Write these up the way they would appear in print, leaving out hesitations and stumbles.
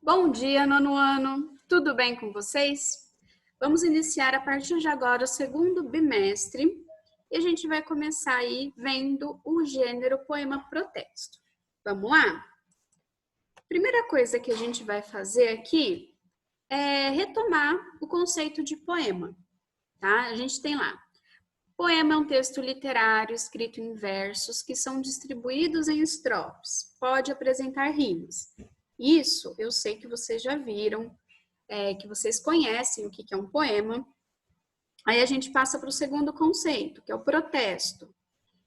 Bom dia, nono ano! Tudo bem com vocês? Vamos iniciar a partir de agora o segundo bimestre e a gente vai começar aí vendo o gênero poema protesto. Vamos lá? Primeira coisa que a gente vai fazer aqui é retomar o conceito de poema, tá? A gente tem lá. Poema é um texto literário escrito em versos que são distribuídos em estrofes. Pode apresentar rimas. Isso eu sei que vocês já viram, que vocês conhecem o que é um poema. Aí a gente passa para o segundo conceito, que é o protesto.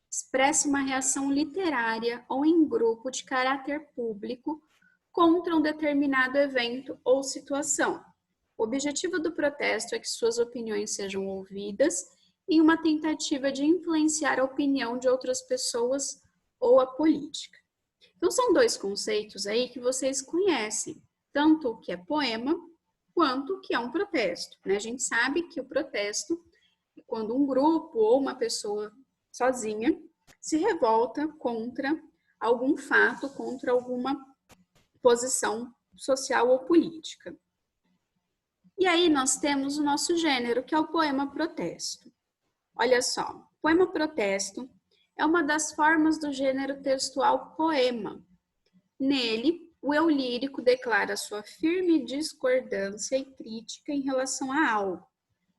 Expressa uma reação literária ou em grupo de caráter público contra um determinado evento ou situação. O objetivo do protesto é que suas opiniões sejam ouvidas em uma tentativa de influenciar a opinião de outras pessoas ou a política. Então, são dois conceitos aí que vocês conhecem, tanto o que é poema, quanto o que é um protesto, né? A gente sabe que o protesto é quando um grupo ou uma pessoa sozinha se revolta contra algum fato, contra alguma posição social ou política. E aí nós temos o nosso gênero, que é o poema protesto. Olha só, poema protesto é uma das formas do gênero textual poema. Nele, o eu lírico declara sua firme discordância e crítica em relação a algo.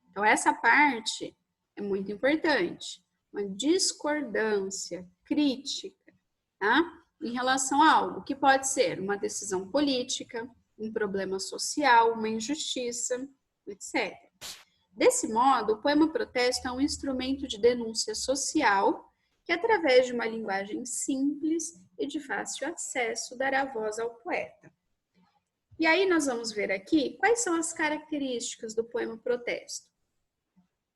Então, essa parte é muito importante. Uma discordância, crítica, tá? Em relação a algo, que pode ser uma decisão política, um problema social, uma injustiça, etc. Desse modo, o poema protesto é um instrumento de denúncia social que, através de uma linguagem simples e de fácil acesso, dará voz ao poeta. E aí nós vamos ver aqui quais são as características do poema protesto.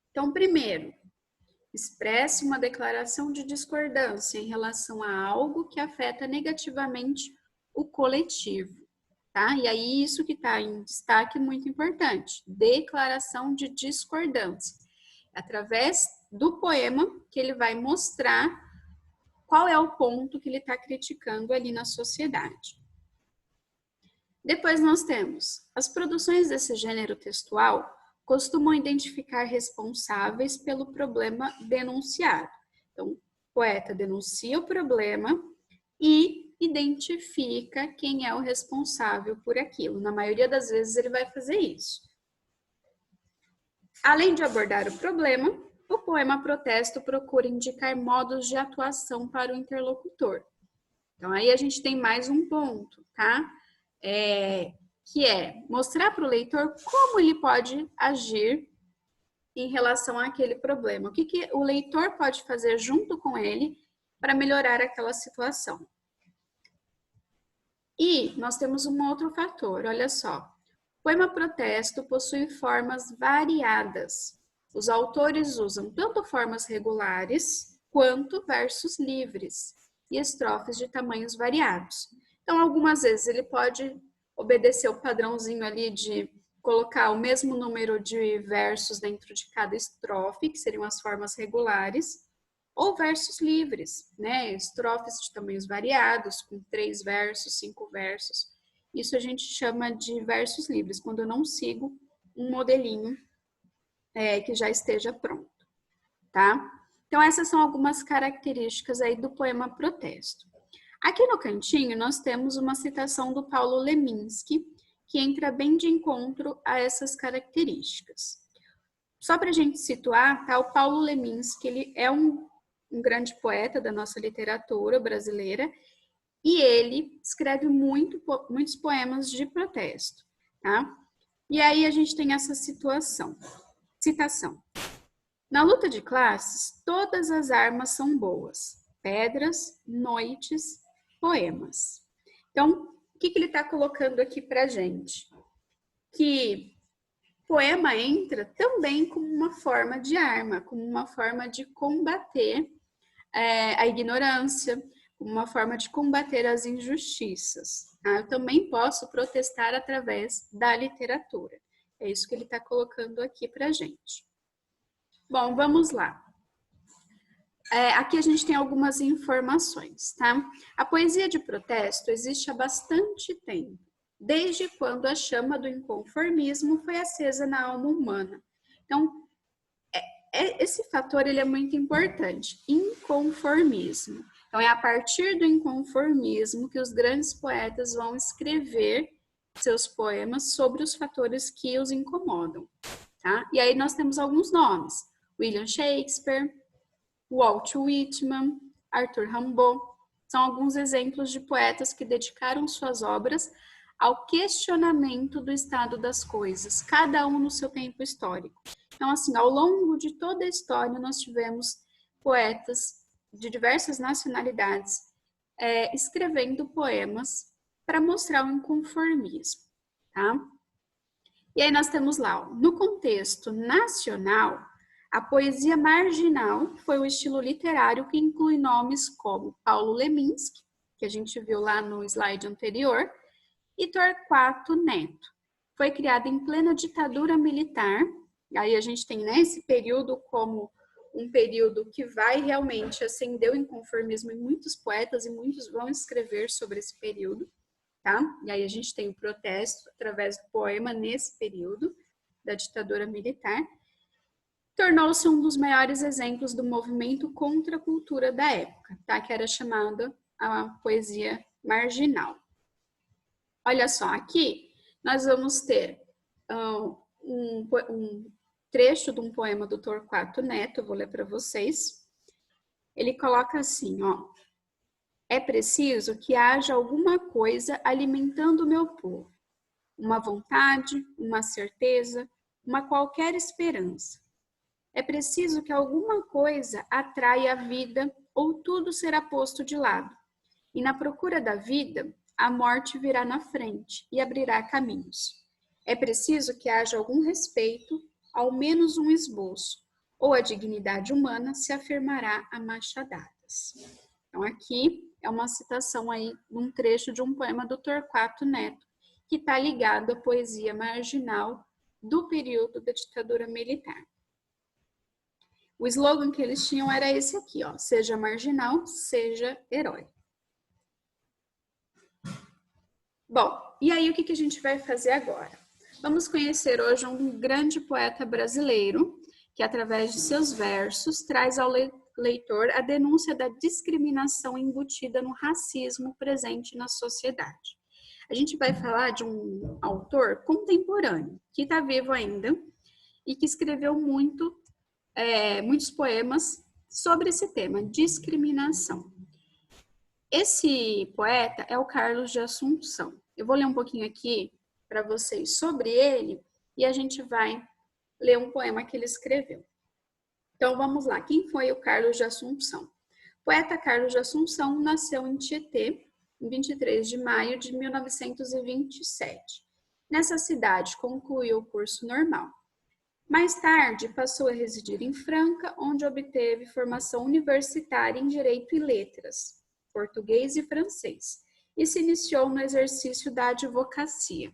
Então, primeiro, expresse uma declaração de discordância em relação a algo que afeta negativamente o coletivo. Tá? E aí isso que está em destaque é muito importante, declaração de discordância. Através do poema que ele vai mostrar qual é o ponto que ele está criticando ali na sociedade. Depois nós temos as produções desse gênero textual costumam identificar responsáveis pelo problema denunciado. Então, o poeta denuncia o problema e identifica quem é o responsável por aquilo. Na maioria das vezes ele vai fazer isso. Além de abordar o problema, o poema protesto procura indicar modos de atuação para o interlocutor. Então aí a gente tem mais um ponto, tá? Que é mostrar para o leitor como ele pode agir em relação àquele problema. O que o leitor pode fazer junto com ele para melhorar aquela situação. E nós temos um outro fator, olha só. O poema protesto possui formas variadas. Os autores usam tanto formas regulares quanto versos livres e estrofes de tamanhos variados. Então, algumas vezes ele pode obedecer o padrãozinho ali de colocar o mesmo número de versos dentro de cada estrofe, que seriam as formas regulares, ou versos livres, né? Estrofes de tamanhos variados, com 3 versos, 5 versos. Isso a gente chama de versos livres, quando eu não sigo um modelinho que já esteja pronto, tá? Então, essas são algumas características aí do poema protesto. Aqui no cantinho, nós temos uma citação do Paulo Leminski, que entra bem de encontro a essas características. Só para a gente situar, tá? O Paulo Leminski, ele é um grande poeta da nossa literatura brasileira, e ele escreve muitos poemas de protesto, tá? E aí a gente tem essa citação. Na luta de classes, todas as armas são boas. Pedras, noites, poemas. Então, o que ele está colocando aqui pra gente? Que poema entra também como uma forma de arma, como uma forma de combater a ignorância, uma forma de combater as injustiças. Tá? Eu também posso protestar através da literatura. É isso que ele está colocando aqui para gente. Bom, vamos lá. Aqui a gente tem algumas informações, tá? A poesia de protesto existe há bastante tempo. desde quando a chama do inconformismo foi acesa na alma humana. Então, esse fator ele é muito importante, inconformismo. Então, é a partir do inconformismo que os grandes poetas vão escrever seus poemas sobre os fatores que os incomodam, tá? E aí nós temos alguns nomes: William Shakespeare, Walt Whitman, Arthur Rimbaud. São alguns exemplos de poetas que dedicaram suas obras ao questionamento do estado das coisas, cada um no seu tempo histórico. Então, assim, ao longo de toda a história, nós tivemos poetas de diversas nacionalidades escrevendo poemas para mostrar o inconformismo, tá? E aí nós temos lá, ó, no contexto nacional, a poesia marginal foi o estilo literário que inclui nomes como Paulo Leminski, que a gente viu lá no slide anterior, e Torquato Neto. Foi criada em plena ditadura militar. Aí a gente tem, né, esse período como um período que vai realmente acender o inconformismo em muitos poetas, e muitos vão escrever sobre esse período, tá? E aí a gente tem o protesto através do poema nesse período da ditadura militar. Tornou-se um dos maiores exemplos do movimento contra a cultura da época, tá? Que era chamada a poesia marginal. Olha só, aqui nós vamos ter um trecho de um poema do Torquato Neto, eu vou ler para vocês. Ele coloca assim, ó: é preciso que haja alguma coisa alimentando o meu povo, uma vontade, uma certeza, uma qualquer esperança. É preciso que alguma coisa atraia a vida, ou tudo será posto de lado. E na procura da vida, a morte virá na frente e abrirá caminhos. É preciso que haja algum respeito, ao menos um esboço, ou a dignidade humana se afirmará a machadadas. Então, aqui é uma citação aí, um trecho de um poema do Torquato Neto, que está ligado à poesia marginal do período da ditadura militar. O slogan que eles tinham era esse aqui, ó: seja marginal, seja herói. Bom, e aí o que a gente vai fazer agora? Vamos conhecer hoje um grande poeta brasileiro que, através de seus versos, traz ao leitor a denúncia da discriminação embutida no racismo presente na sociedade. A gente vai falar de um autor contemporâneo, que está vivo ainda e que escreveu muitos poemas sobre esse tema, discriminação. Esse poeta é o Carlos de Assunção. Eu vou ler um pouquinho aqui para vocês sobre ele e a gente vai ler um poema que ele escreveu. Então vamos lá, quem foi o Carlos de Assunção? O poeta Carlos de Assunção nasceu em Tietê, em 23 de maio de 1927. Nessa cidade concluiu o curso normal. Mais tarde passou a residir em Franca, onde obteve formação universitária em Direito e Letras, português e francês, e se iniciou no exercício da advocacia.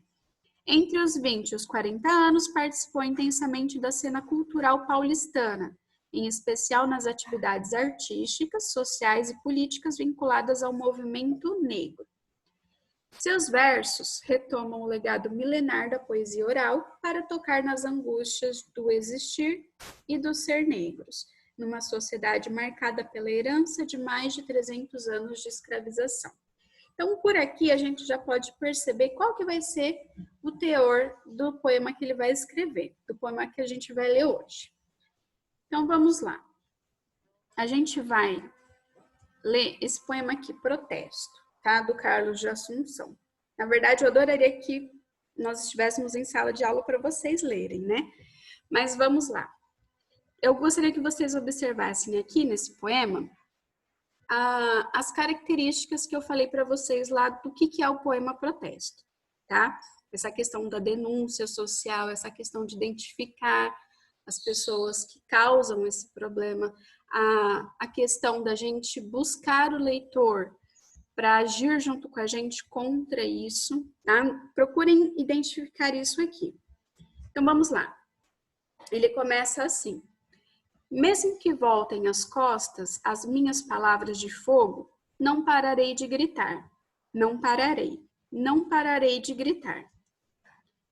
Entre os 20 e os 40 anos, participou intensamente da cena cultural paulistana, em especial nas atividades artísticas, sociais e políticas vinculadas ao movimento negro. Seus versos retomam o legado milenar da poesia oral para tocar nas angústias do existir e do ser negros, numa sociedade marcada pela herança de mais de 300 anos de escravização. Então, por aqui, a gente já pode perceber qual que vai ser o teor do poema que ele vai escrever, do poema que a gente vai ler hoje. Então, vamos lá. A gente vai ler esse poema aqui, Protesto, tá? Do Carlos de Assunção. Na verdade, eu adoraria que nós estivéssemos em sala de aula para vocês lerem, né? Mas vamos lá. Eu gostaria que vocês observassem aqui nesse poema as características que eu falei para vocês lá do que é o poema Protesto, tá? Essa questão da denúncia social, essa questão de identificar as pessoas que causam esse problema, a questão da gente buscar o leitor para agir junto com a gente contra isso, tá? Procurem identificar isso aqui. Então, vamos lá. Ele começa assim: mesmo que voltem as costas as minhas palavras de fogo, não pararei de gritar, não pararei, não pararei de gritar.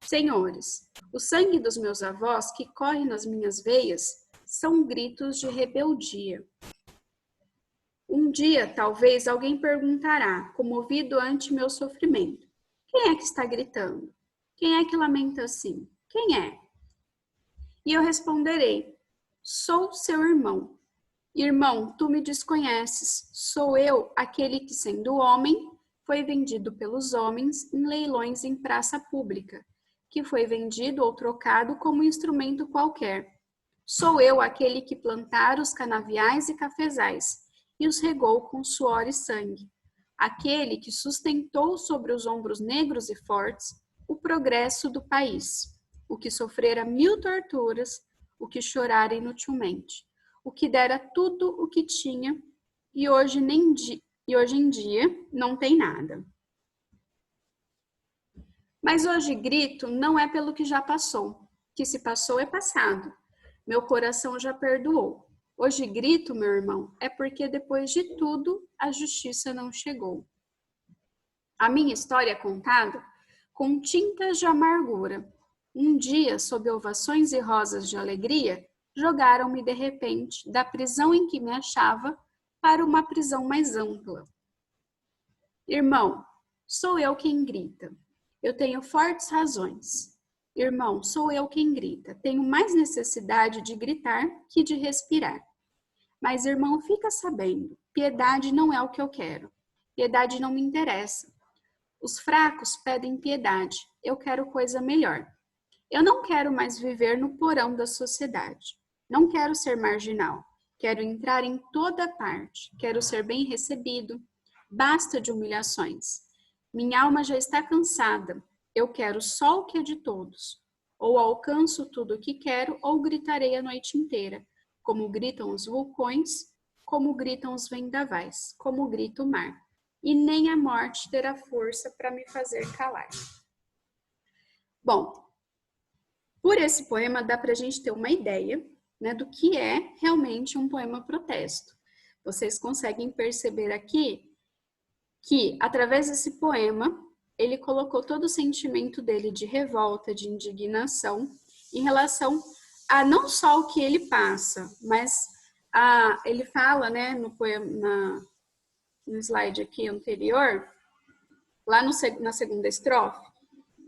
Senhores, o sangue dos meus avós que corre nas minhas veias são gritos de rebeldia. Um dia, talvez, alguém perguntará, comovido ante meu sofrimento, quem é que está gritando? Quem é que lamenta assim? Quem é? E eu responderei, sou seu irmão. Irmão, tu me desconheces, sou eu aquele que, sendo homem, foi vendido pelos homens em leilões em praça pública, que foi vendido ou trocado como instrumento qualquer. Sou eu aquele que plantara os canaviais e cafezais, e os regou com suor e sangue. Aquele que sustentou sobre os ombros negros e fortes o progresso do país, o que sofrera 1000 torturas, o que chorara inutilmente, o que dera tudo o que tinha e hoje em dia não tem nada. Mas hoje grito não é pelo que já passou, que se passou é passado. Meu coração já perdoou. Hoje grito, meu irmão, é porque depois de tudo a justiça não chegou. A minha história é contada com tintas de amargura. Um dia, sob ovações e rosas de alegria, jogaram-me de repente da prisão em que me achava para uma prisão mais ampla. Irmão, sou eu quem grita. Eu tenho fortes razões. Irmão, sou eu quem grita. Tenho mais necessidade de gritar que de respirar. Mas, irmão, fica sabendo, piedade não é o que eu quero. Piedade não me interessa. Os fracos pedem piedade. Eu quero coisa melhor. Eu não quero mais viver no porão da sociedade. Não quero ser marginal. Quero entrar em toda parte. Quero ser bem recebido. Basta de humilhações. Minha alma já está cansada. Eu quero só o que é de todos. Ou alcanço tudo o que quero, ou gritarei a noite inteira, como gritam os vulcões, como gritam os vendavais, como grita o mar. E nem a morte terá força para me fazer calar. Bom, por esse poema dá para a gente ter uma ideia, né, do que é realmente um poema protesto. Vocês conseguem perceber aqui que, através desse poema, ele colocou todo o sentimento dele de revolta, de indignação, em relação a não só o que ele passa, mas ele fala, né, no poema, no slide aqui anterior, lá na segunda estrofe,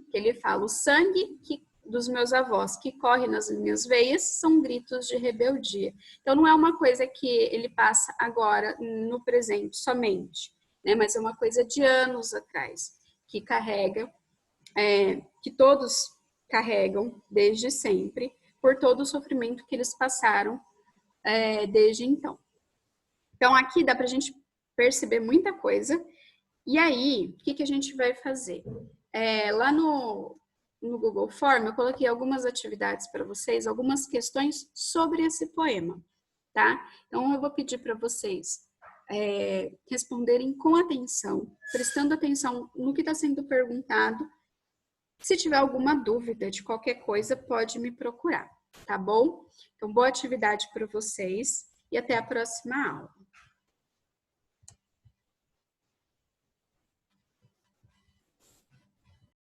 que ele fala, o sangue dos meus avós que corre nas minhas veias são gritos de rebeldia. Então, não é uma coisa que ele passa agora, no presente, somente, né, mas é uma coisa de anos atrás, que carrega, que todos carregam desde sempre, por todo o sofrimento que eles passaram desde então. Então, aqui dá para a gente perceber muita coisa. E aí, o que a gente vai fazer? Lá no Google Form, eu coloquei algumas atividades para vocês, algumas questões sobre esse poema, tá? Então, eu vou pedir para vocês responderem com atenção, prestando atenção no que está sendo perguntado. Se tiver alguma dúvida de qualquer coisa, pode me procurar, tá bom? Então, boa atividade para vocês e até a próxima aula.